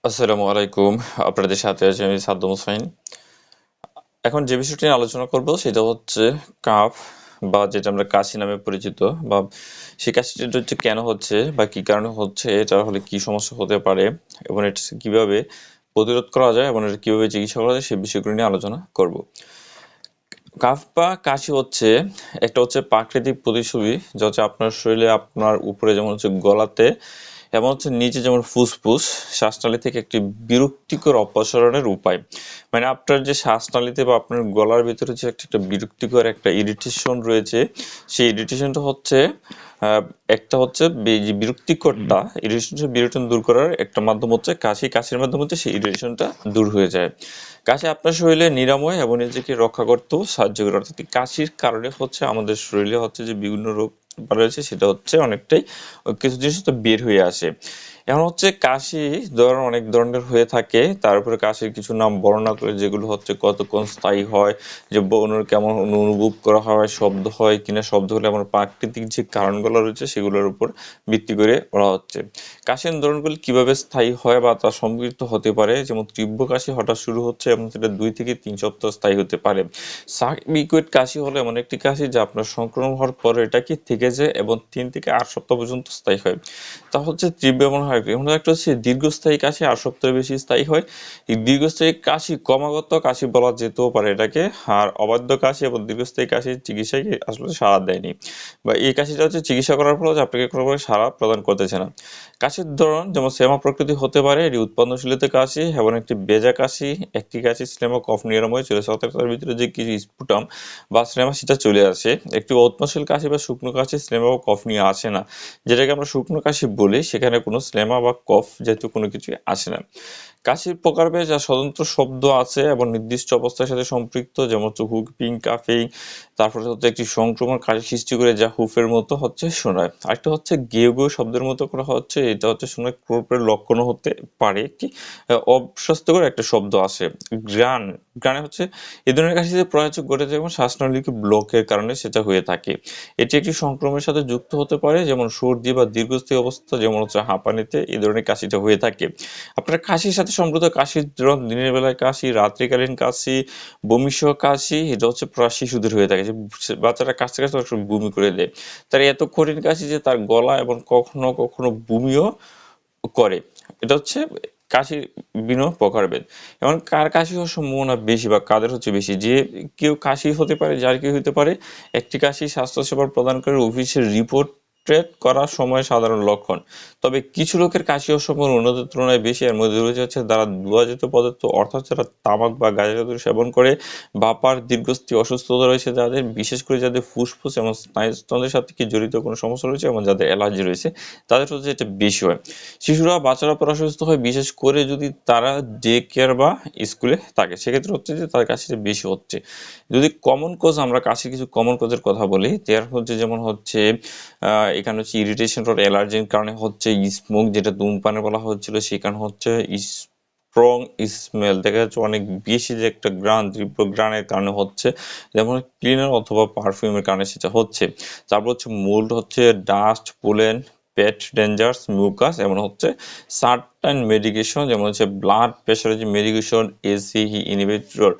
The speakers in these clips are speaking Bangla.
আসসালামু আলাইকুম। আপনাদের সাথে আছি আমি সাদ্দাম হোসাইন। এখন যে বিষয়টি নিয়ে আলোচনা করব সেটা হচ্ছে কাফ বা যেটা আমরা কাশি নামে পরিচিত, বা সেই কাশিটা হচ্ছে কেন হচ্ছে বা কি কারণে হচ্ছে, এটা হলে কি সমস্যা হতে পারে এবং এটা কিভাবে প্রতিরোধ করা যায় এবং এটা কিভাবে চিকিৎসা করা যায় সেই বিষয়গুলো নিয়ে আলোচনা করব। কাফ বা কাশি হচ্ছে একটা প্রাকৃতিক প্রতিচ্ছবি, যা হচ্ছে আপনার শরীরে আপনার উপরে যেমন হচ্ছে গলাতে এবং হচ্ছে নিচে যেমন ফুসফুস শ্বাসনালী থেকে একটি বিরক্তিকর অপসারণের উপায়। মানে আপনার যে শ্বাসনালীতে বা আপনার গলার ভিতরে যে একটা বিরক্তিকর একটা ইরিটেশন রয়েছে, সেই ইরিটেশনটা হচ্ছে একটা হচ্ছে যে বিরক্তিকরটা ইরিটেশন দূর করার একটা মাধ্যম হচ্ছে কাশি। কাশির মাধ্যমে হচ্ছে সেই ইরিটেশনটা দূর হয়ে যায়। কাশি আপনার শরীরে নিরাময় এবং নিজেকে রক্ষা করতেও সাহায্য করে। অর্থাৎ কাশির কারণে হচ্ছে আমাদের শরীরে হচ্ছে যে বিভিন্ন রোগ রয়েছে সেটা হচ্ছে অনেকটাই কিছু জিনিস তো বের হয়ে আসে। এখন হচ্ছে কাশি অনেক ধরনের হয়ে থাকে, তার উপরে কাশির কিছু নাম বর্ণনা করে, যেগুলো হচ্ছে কতক্ষণ স্থায়ী হয়, যে কেমন অনুভব করা হয়, শব্দ হয় কিনা, শব্দ হলে আমার প্রাকৃতিক যে কারণগুলো রয়েছে সেগুলোর উপর ভিত্তি করে বলা হচ্ছে। কাশির ধরনগুলি কিভাবে স্থায়ী হয় বা তা সম্পৃক্ত হতে পারে, যেমন তীব্র কাশি হঠাৎ শুরু হচ্ছে এবং সেটা 2 থেকে 3 সপ্তাহ স্থায়ী হতে পারে। সার্কিকুয়েট কাশি হলো এমন একটি কাশি যা আপনার সংক্রমণ হওয়ার পরে এটাকে থেকে যায় এবং 3 থেকে 8 সপ্তাহ পর্যন্ত স্থায়ী হয়। তা হচ্ছে তীব্র এমন হয়, এমন একটা হচ্ছে দীর্ঘস্থায়ী কাশি 8 সপ্তাহের বেশি স্থায়ী হয়। এই দীর্ঘস্থায়ী কাশি ক্রমাগত কাশি বলা যেতেও পারে এটাকে। আর অবাধ্য কাশি এবং দীর্ঘস্থায়ী কাশির চিকিৎসায় আসলে সাড়া দেয়নি, বা এই কাশিটা হচ্ছে চিকিৎসা করার ফলে আপনাকে কোনোভাবে সাড়া প্রদান করতেছে না। কাশির ধরন যেমন শ্লেমা প্রকৃতি হতে পারে, এটি উৎপন্নশীলতা কাশি এবং একটি বেজা কাশি। একটি কাশি শ্লেমা কফ নিরাময় চলে আসে, অর্থাৎ তার ভিতরে যে কিছু স্পুটাম বা শ্লেমা সেটা চলে আসে। একটি ঔষ্ণশীল কাশি বা শুকনো কাশি শ্লেমা বা কফ নিয়ে আসে না, যেটাকে আমরা শুকনো কাশি বলি, সেখানে কোনো শ্লেমা বা কফ জাতীয় কোনো কিছু আসে না। কাশির প্রকারভেদ যা স্বতন্ত্র শব্দ আছে এবং নির্দিষ্ট অবস্থার সাথে সম্পৃক্ত, যেমন হচ্ছে হুপিং, কাফিং। তারপরে হচ্ছে একটি সংক্রমণ কাশি সৃষ্টি করে যা হুফের মতো হচ্ছে শোনায়। আরেকটা হচ্ছে গেউ গেউ শব্দের মতো করা হচ্ছে, এটা হচ্ছে শুনে ক্রোপের লক্ষণও হতে পারে। কি অস্বাস্থ্যকর একটা শব্দ আসে। গ্রান গ্রানে হচ্ছে এই ধরনের কাশিতে প্রয়োগ ঘটে যায় এবং শ্বাসনালীকে ব্লকের কারণে সেটা হয়ে থাকে। এটি একটি সংক্রমণের সাথে যুক্ত হতে পারে, যেমন সর্দি বা দীর্ঘস্থায়ী অবস্থা, যেমন হচ্ছে হাঁপানিতে এই ধরনের কাশিটা হয়ে থাকে। আপনার কাশির সাথে সম্পর্কিত কাশির ধরন দিনের বেলায় কাশি, রাত্রিকালীন কাশি, বমিসহ কাশি, এটা হচ্ছে প্রায় শিশুদের হয়ে থাকে, যে বাচ্চারা কাশতে কাশতে অনেক সময় বমি করে দেয়। তার এত কঠিন কাশি যে তার গলা এবং কখনো কখনো বমিও করে। এটা হচ্ছে কাশির বিভিন্ন প্রকারভেদ। এবং কার কাশি হওয়ার সম্ভাবনা বেশি বা কাদের হচ্ছে বেশি, যে কেউ কাশি হতে পারে, যার কেউ হতে পারে একটি কাশি স্বাস্থ্যসেবা প্রদানকারী অফিসের রিপোর্ট করার সময় সাধারণ লক্ষণ। তবে কিছু লোকের কাশি হওয়ার সম্ভাবনা অন্যদের তুলনায় বেশি। এর মধ্যে রয়েছে হচ্ছে যারা ধোঁয়াজাত পদার্থ, অর্থাৎ যারা তামাক বা গাঁজা সেবন করে, বাপার দীর্ঘস্থায়ী অসুস্থতা রয়েছে যাদের, বিশেষ করে যাদের ফুসফুস এবং স্নায়ুতন্ত্রের সাথে কি জড়িত কোনো সমস্যা রয়েছে এবং যাদের অ্যালার্জি রয়েছে, তাদের হচ্ছে এটা বেশি হয়। শিশুরা বাচ্চারা পড়া অসুস্থ হয়, বিশেষ করে যদি তারা ডে কেয়ার বা স্কুলে থাকে, সেক্ষেত্রে হচ্ছে যে তার কাশিটা বেশি হচ্ছে। যদি কমন কজ, আমরা কাশির কিছু কমন কজের কথা বলি, তার হচ্ছে যেমন হচ্ছে এখানে হচ্ছে ইরিটেশন or অ্যালার্জির কারণে হচ্ছে স্মোক, যেটা ধূমপানে বলা হচ্ছিল, সেখানে হচ্ছে স্ট্রং স্মেল, দেখা যাচ্ছে অনেক বেশি যে একটা গ্রান, তীব্র গ্রানের কারণে হচ্ছে, যেমন ক্লিনার অথবা পারফিউমের কারণে সেটা হচ্ছে। তারপর হচ্ছে মোল্ড, হচ্ছে ডাস্ট, পোলেন, পেট ডেঞ্জার্স, মিউকাস, এমন হচ্ছে সার্টেন মেডিকেশন, যেমন হচ্ছে ব্লাড প্রেশারের যে মেডিকেশন, এসিই ইনহিবিটর,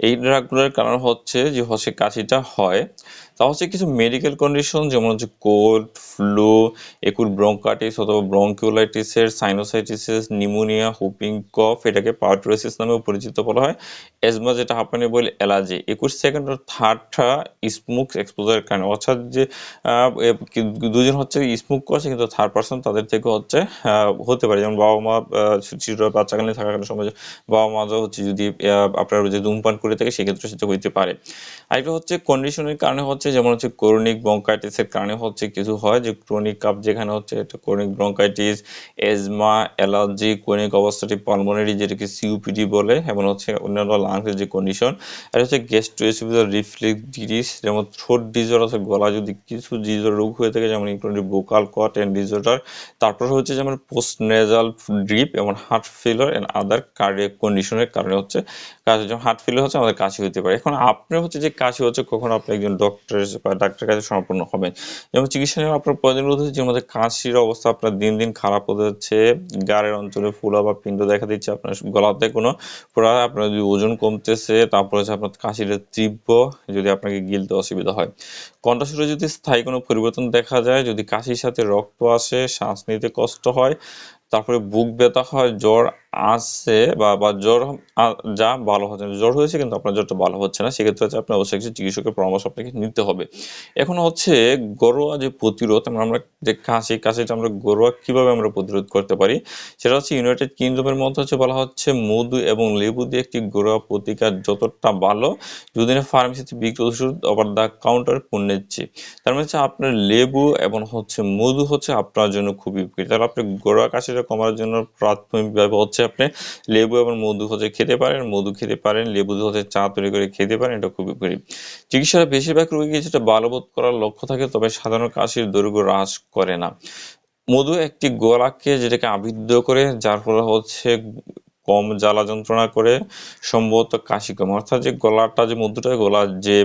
এই ড্রাগগুলোর কারণে হচ্ছে যে হচ্ছে কাশিটা হয়। তা হচ্ছে কিছু মেডিকেল কন্ডিশন, যেমন হচ্ছে কোল্ড, ফ্লু, একুট ব্রঙ্কাইটিস অথবা ব্রঙ্কিওলাইটিসের, সাইনোসাইটিসের, নিউমোনিয়া, হুপিং কফ, এটাকে পার্টুরেসিস নামেও পরিচিত বলা হয়। এজমা, যেটা হাঁপানি বলে অ্যালার্জি। 21 সেকেন্ড ও থার্ডটা স্মোক এক্সপোজারের কারণে, অর্থাৎ যে দুজন হচ্ছে স্মোক করছে কিন্তু থার্ড পার্সন তাদের থেকে হচ্ছে হতে পারে, যেমন বাবা মা শিশুরা বাচ্চাকালীন থাকাকালীন সময় বাবা মা হচ্ছে যদি আপনার যে ধূমপান করে থাকে, সেক্ষেত্রে সেটা হইতে পারে। আরেকটা হচ্ছে কন্ডিশনের কারণে হচ্ছে, যেমন হচ্ছে ক্রনিক ব্রঙ্কাইটিসের কারণে হচ্ছে কিছু হয়, যে ক্রনিক কাপ যেখানে হচ্ছে এটা chronic bronchitis, asthma, allergy, chronic অবস্থাটি পালমোনারি, যেটাকে সিওপিডি বলে, এবং হচ্ছে অন্যান্য লাংসের যে কন্ডিশন। আর হচ্ছে গ্যাস্ট্রোএসোফেজিয়াল রিফ্লেক্স, যেমন থ্রোট ডিজঅর্ডার, আছে গলা যদি কিছু ডিজঅর্ডার রোগ হয়ে থাকে, যেমন including vocal cord and disorder. তারপর হচ্ছে যেমন পোস্ট নেজাল ড্রিপ এবং heart failure and other cardiac কন্ডিশনের কারণে হচ্ছে কাশি। যখন হার্ট ফেলিওর হচ্ছে আমাদের কাশি হতে পারে। এখন আপনার হচ্ছে যে কাশি হচ্ছে, কখন আপনি একজন ডাক্তারের কাছে শরণাপন্ন হবেন এবং চিকিৎসা নেওয়া আপনার প্রয়োজন হচ্ছে, যে মধ্যে কাশির অবস্থা আপনার দিন দিন খারাপ হতে যাচ্ছে, গাড়ের অঞ্চলে ফোলা বা পিণ্ড দেখা দিচ্ছে, আপনার গলাতে কোনো ফোড়া, আপনার যদি ওজন কমতেছে, তারপরে হচ্ছে আপনার কাশিটা তীব্র, যদি আপনাকে গিলতে অসুবিধা হয়, কণ্ঠস্বরে যদি স্থায়ী কোনো পরিবর্তন দেখা যায়, যদি কাশির সাথে রক্ত আসে, শ্বাস নিতে কষ্ট হয়, তারপরে বুক ব্যথা হয়, জ্বর আসছে বা জ্বর যা ভালো হচ্ছে না, জ্বর হয়েছে কিন্তু আপনার জ্বরটা ভালো হচ্ছে না, সেক্ষেত্রে হচ্ছে আপনি অবশ্যই একজন চিকিৎসকের পরামর্শ আপনাকে নিতে হবে। এখন হচ্ছে ঘরোয়া যে প্রতিরোধ, আমরা যে কাশিটা আমরা ঘরোয়া কিভাবে আমরা প্রতিরোধ করতে পারি, সেটা হচ্ছে ইউনাইটেড কিংডমের মধ্যে হচ্ছে বলা হচ্ছে মধু এবং লেবু দিয়ে একটি ঘরোয়া প্রতিকার যতটা ভালো, দুদিনের ফার্মেসিতে বিক্রি ওষুধ ওভার দ্য কাউন্টার পণ্যের চেয়ে। তার মানে হচ্ছে আপনার লেবু এবং হচ্ছে মধু হচ্ছে আপনার জন্য খুবই উপকারী। তাহলে আপনি ঘরোয়া কাশিটা কমানোর জন্য প্রাথমিকভাবে হচ্ছে আপনি লেবু এবং মধু হচ্ছে খেতে পারেন, লেবু দিয়ে হচ্ছে চা তৈরি করে খেতে পারেন, এটা খুবই উপকারী। চিকিৎসার বেশিরভাগ রোগী যেটা ভালো বোধ করার লক্ষ্য থাকে, তবে সাধারণ কাশির দৈর্ঘ্য হ্রাস করে না। মধু একটি গলাকে যেটাকে আবৃত করে, যার ফলে হচ্ছে কম জ্বালা যন্ত্রণা করে, সম্ভবত কাশি কমে। অর্থাৎ যে গলাটা, যে মধুটা গলার যে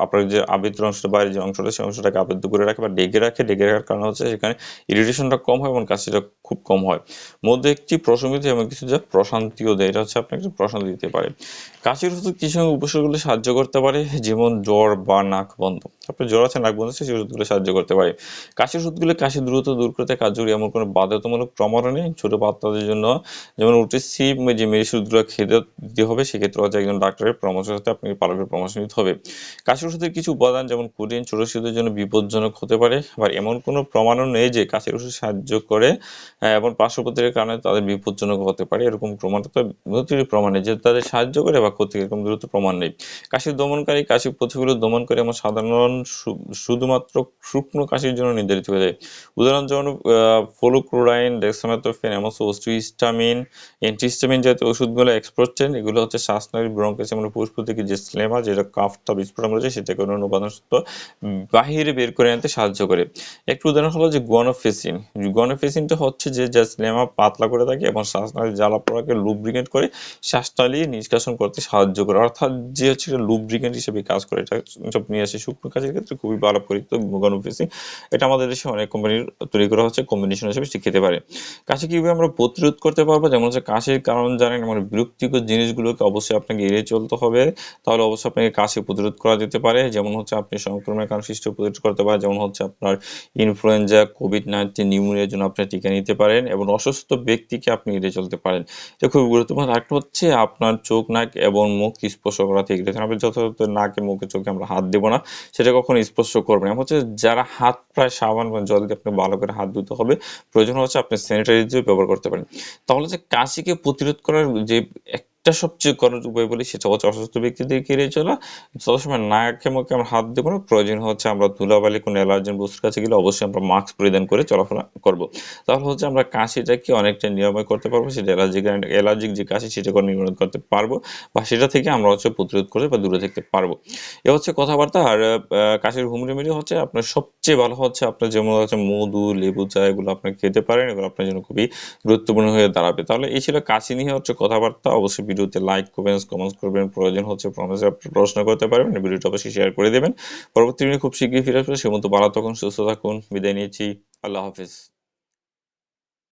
আপনার যে আবৃত অংশটা, বাইরের যে অংশটা, সেই অংশটাকে আবৃত করে রাখে বা ডেকে রাখে। ডেকে রাখার কারণে হচ্ছে সেখানে ইরিটেশনটা কম হয় এবং কাশিটা খুব কম হয়। মধু একটি প্রশমিত এবং কিছু যা প্রশান্তিও দেয়, এটা হচ্ছে আপনাকে প্রশান্তি দিতে পারে। কাশির ওষুধ কিছু উপসর্গগুলো সাহায্য করতে পারে, যেমন জ্বর বা নাক বন্ধ। আপনার জ্বর আছে, নাক বন্ধ আছে, সেই ওষুধগুলো সাহায্য করতে পারে। কাশির ওষুধগুলো কাশি দ্রুত দূর করতে কার্যকরী, এমন কোনো বাধ্যতামূলক প্রমাণও নেই। ছোট বাচ্চাদের জন্য যেমন ওটিসি যে মেডিসিনগুলো খেতে দিতে হবে, সেক্ষেত্রে হচ্ছে একজন ডাক্তারের পরামর্শের সাথে আপনাকে পালকের পরামর্শ নিতে হবে। কাশির ওষুধের কিছু উপাদান যেমন কোডিন ছোট শিশুদের জন্য বিপজ্জনক হতে পারে, আবার এমন কোনো প্রমাণও নেই যে কাশির ওষুধ সাহায্য করে এবং পার্শ্বপ্রতিক্রিয়ার কারণে তাদের বিপজ্জনক হতে পারে। এরকম প্রমাণটা তো প্রমাণ নেই যে তাদের সাহায্য করে বা ক্ষতি, এরকম দ্রুত প্রমাণ নেই। কাশির দমনকারী কাশি প্রতিরোধ দমন করে এবং সাধারণ শুধুমাত্র শুকনো কাশির জন্য নির্ধারিত হয়ে যায়। উদাহরণ যেমন ফ্লুক্লোরাইন, ডেক্সামেথসোফেন, অ্যামোসিস্টামিন, অ্যান্টিহিস্টামিন জাতীয় ওষুধগুলো এক্সপ্রোস্টেন, এগুলো হচ্ছে শ্বাসনালী ব্রঙ্কাইটিস এবং ফুসফুস থেকে যে স্লেমা, যেটা কাফটা বিস্ফোরণ রয়েছে, সেটাকে অন্যান্য উপাদান বাহিরে বের করে আনতে সাহায্য করে। একটু উদাহরণ হলো যে গুয়ানোফেসিন। গুয়ানোফেসিনটা হচ্ছে যে যা স্লেমা পাতলা করে থাকে এবং শ্বাসনালীর জ্বালা পোড়াকে লুব্রিকেন্ট করে শ্বাসনালী নিষ্কাশন করতে সাহায্য করে, অর্থাৎ যে হচ্ছে লুব্রিকেন্ট হিসেবে কাজ করে। এটা সব নিয়ে আসে শুকনো কাজের ক্ষেত্রে খুবই ভালো পরিচিত গুয়ানোফেসিন। এটা আমাদের দেশে অনেক কোম্পানির তৈরি করা হচ্ছে, কম্বিনেশন হিসেবে সে খেতে পারে। কাশি কিভাবে আমরা প্রতিরোধ করতে পারবো, যেমন হচ্ছে কাশির কারণ জানেন, মানে বিরক্তিকর জিনিসগুলোকে অবশ্যই আপনাকে এড়িয়ে চলতে হবে, তাহলে অবশ্যই আপনাকে কাশি প্রতিরোধ করা যেতে পারে। যেমন হচ্ছে আপনি সংক্রমণের কারণ সৃষ্টি প্রতিরোধ করতে পারেন, যেমন হচ্ছে আপনার ইনফ্লুয়েঞ্জা, কোভিড-19, নিউমোনিয়ার জন্য আপনি টিকা নিতে পারেন এবং অসুস্থ ব্যক্তিকে আপনি এড়িয়ে চলতে পারেন। এটা খুব গুরুত্বপূর্ণ। আরেকটা হচ্ছে আপনার চোখ, নাক এবং মুখ স্পর্শ করা থেকে রেখেছেন। আপনি যথাযথ নাকে, মুখে, চোখে আমরা হাত দেবো না, সেটা কখনো স্পর্শ করবেন না। হচ্ছে যারা হাত প্রায় সাবান বা জল দিয়ে আপনি ভালো করে হাত ধুতে হবে, প্রয়োজন হচ্ছে আপনি স্যানিটাইজার ব্যবহার করতে পারেন। তাহলে যে কাশিকে প্রতিরোধ করার যে একটা সবচেয়ে সহজ উপায় বলি, সেটা হচ্ছে অসুস্থ ব্যক্তিদেরকে এড়িয়ে চলা। তত সময় নাকে মুখে আমরা হাত দেবো না, প্রয়োজন হচ্ছে আমরা ধুলাবালি কোনো অ্যালার্জেন বস্তুর কাছে গেলে অবশ্যই আমরা মাস্ক পরিধান করে চলাফেরা করবো। তাহলে হচ্ছে আমরা কাশিটাকে অনেকটা নিরাময় করতে পারবো, সেটা অ্যালার্জিক যে কাশি, সেটা নিরাময় করতে পারবো, বা সেটা থেকে আমরা হচ্ছে প্রতিরোধ করে বা দূরে থাকতে পারবো। এ হচ্ছে কথাবার্তা। আর কাশির হোম রেমেডি হচ্ছে আপনার সবচেয়ে ভালো হচ্ছে আপনার যেমন হচ্ছে মধু, লেবু চা, এগুলো আপনি খেতে পারেন, এগুলো আপনার জন্য খুবই গুরুত্বপূর্ণ হয়ে দাঁড়াবে। তাহলে এই ছিল কাশি নিয়ে হচ্ছে কথাবার্তা। অবশ্যই ভিডিওতে লাইক করবেন, কমেন্টস করবেন, প্রয়োজন হচ্ছে প্রশ্ন করতে পারবেন, ভিডিওটা অবশ্যই শেয়ার করে দেবেন। পরবর্তী দিনে খুব শীঘ্রই ফিরে আসবে, সে মতো ভালো থাকুন, সুস্থ থাকুন, বিদায় নিয়েছি। আল্লাহ হাফিজ।